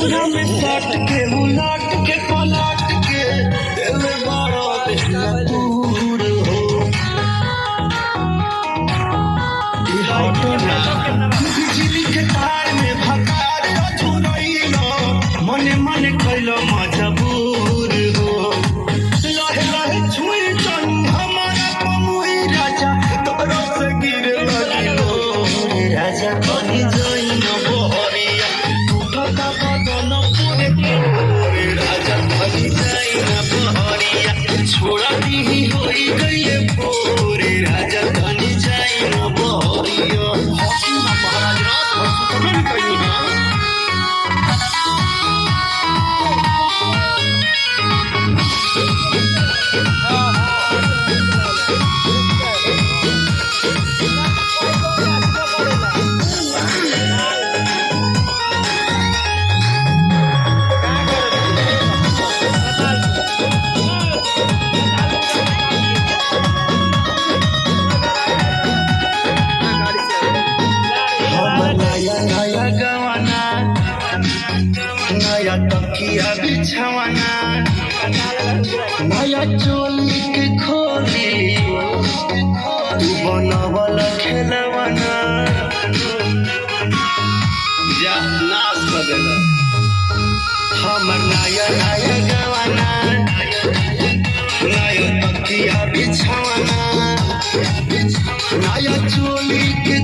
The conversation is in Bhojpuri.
कोरा में सट के उलट के पलट के देवे बड़ा बेला दूर हो बिजली के तार में भकार छुरैलो मने मने कैलो मजबूर हो लहे लहे छुई चन हमारा पमुई राजा तोरो से गिरे लगिलो राजा बनी जोई न बहरिया उठता बदन पूरे के राजा बनी जाई न बहरिया छोड़ा दी होई गइले पोरे राजा बनी जाई न बहरिया महाराज रात भर कहीं ना नया गवाना नया तकिया बिछवाना नया चोली के खोली तू बनवल खेलवाना जा नाश कर देगा हमर नया नया गवाना नया तकिया बिछवाना नया चोली के